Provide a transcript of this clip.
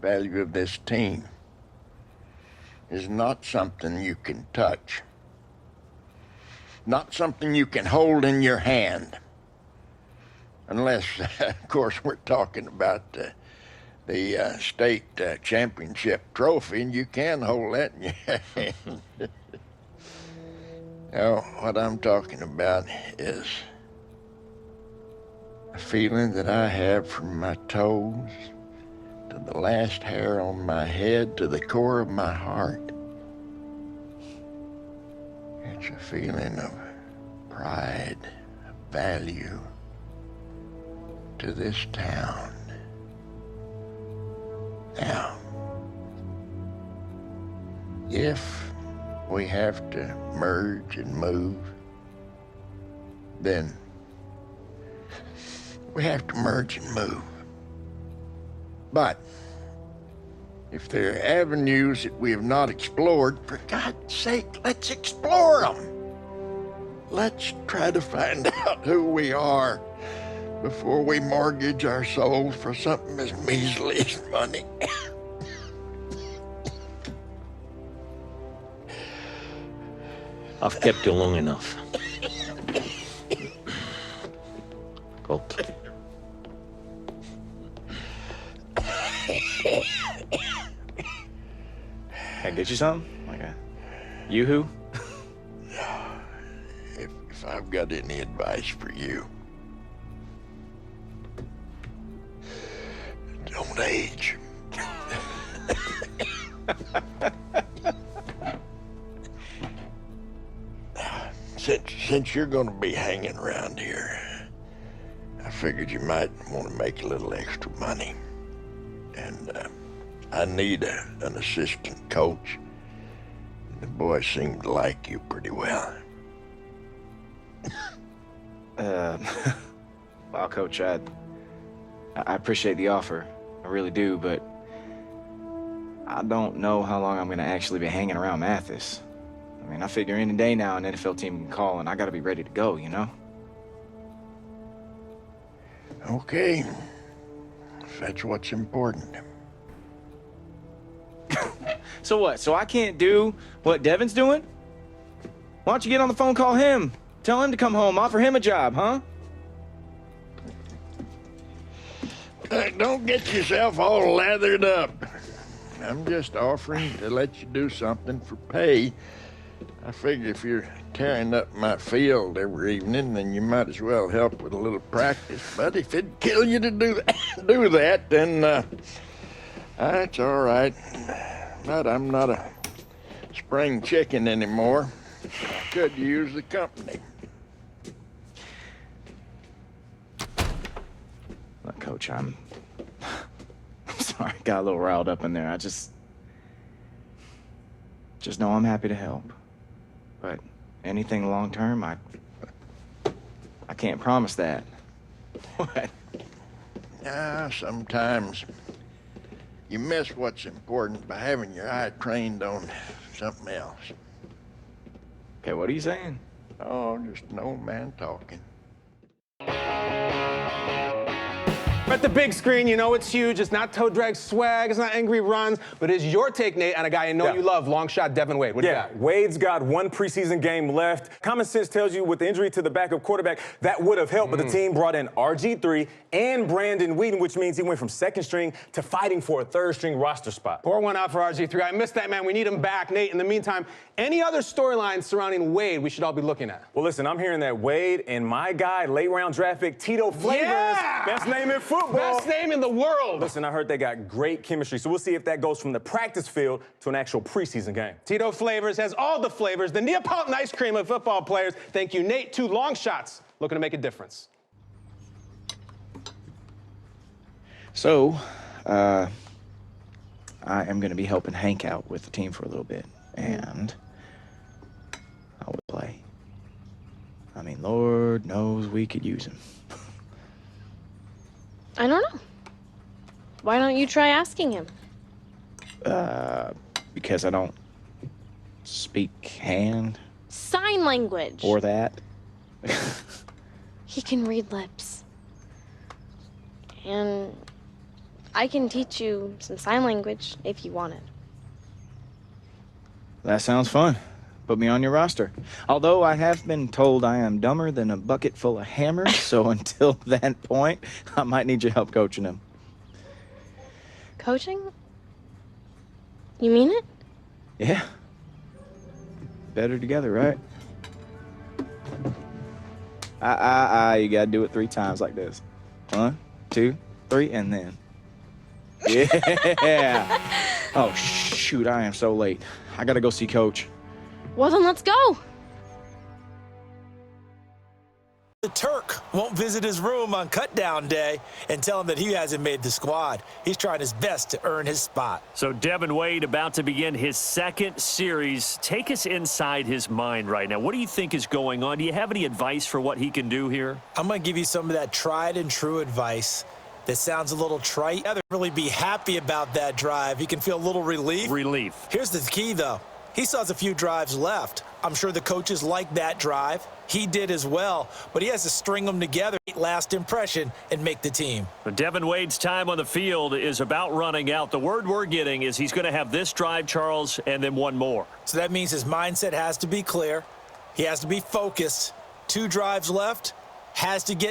value of this team is not something you can touch, not something you can hold in your hand, unless, of course, we're talking about the state championship trophy, and you can hold that in your hand. Now, what I'm talking about is a feeling that I have from my toes to the last hair on my head to the core of my heart. It's a feeling of pride, of value to this town. Now, if we have to merge and move, then we have to merge and move. But if there are avenues that we have not explored, for God's sake, let's explore them. Let's try to find out who we are before we mortgage our souls for something as measly as money. I've kept you long enough. Colt. Can I get you something? Like a yoo-hoo? If I've got any advice for you, don't age. Since you're going to be hanging around here, I figured you might want to make a little extra money. And I need an assistant coach. The boys seem to like you pretty well. Well, Coach, I appreciate the offer. I really do, but I don't know how long I'm going to actually be hanging around Mathis. I mean, I figure any day now an NFL team can call, and I got to be ready to go, you know? Okay. If that's what's important. So what? So I can't do what Devin's doing? Why don't you get on the phone, call him? Tell him to come home, offer him a job, huh? Don't get yourself all lathered up. I'm just offering to let you do something for pay. I figure if you're tearing up my field every evening, then you might as well help with a little practice. But if it'd kill you to do that, then that's all right. But I'm not a spring chicken anymore. I could use the company. Look, Coach, I'm sorry, got a little riled up in there. I just know I'm happy to help. But anything long term, I can't promise that. What? Sometimes you miss what's important by having your eye trained on something else. Okay, what are you saying? Oh, just an old man talking. At the big screen, you know it's huge. It's not toe drag swag. It's not angry runs. But it's your take, Nate, on a guy I know you love, Longshot Devin Wade. What do you got? Wade's got one preseason game left. Common sense tells you with the injury to the backup quarterback, that would have helped. But the team brought in RG3 and Brandon Whedon, which means he went from second string to fighting for a third string roster spot. Pour one out for RG3. I missed that, man. We need him back. Nate, in the meantime, any other storylines surrounding Wade we should all be looking at? Well, listen, I'm hearing that Wade and my guy, late round draft pick, Tito Flavors, best name in football. Best name in the world. Listen, I heard they got great chemistry, so we'll see if that goes from the practice field to an actual preseason game. Tito Flavors has all the flavors, the Neapolitan ice cream of football players. Thank you, Nate. 2 long shots looking to make a difference. So, I am going to be helping Hank out with the team for a little bit, and I would play. I mean, Lord knows we could use him. I don't know. Why don't you try asking him? Because I don't speak hand. Sign language. Or that. He can read lips. And I can teach you some sign language if you want it. That sounds fun. Put me on your roster. Although I have been told I am dumber than a bucket full of hammers, so until that point, I might need your help coaching them. Coaching? You mean it? Yeah. Better together, right? You gotta do it 3 times like this. 1, 2, 3, and then. Yeah. Oh, shoot, I am so late. I gotta go see Coach. Well, then let's go. The Turk won't visit his room on cutdown day and tell him that he hasn't made the squad. He's trying his best to earn his spot. So Devin Wade about to begin his 2nd series. Take us inside his mind right now. What do you think is going on? Do you have any advice for what he can do here? I'm going to give you some of that tried and true advice that sounds a little trite. I'd really be happy about that drive. He can feel a little relief. Here's the key, though. He still has a few drives left. I'm sure the coaches like that drive. He did as well, but he has to string them together, last impression, and make the team. But Devin Wade's time on the field is about running out. The word we're getting is he's going to have this drive, Charles, and then one more. So that means his mindset has to be clear. He has to be focused. 2 drives left, has to get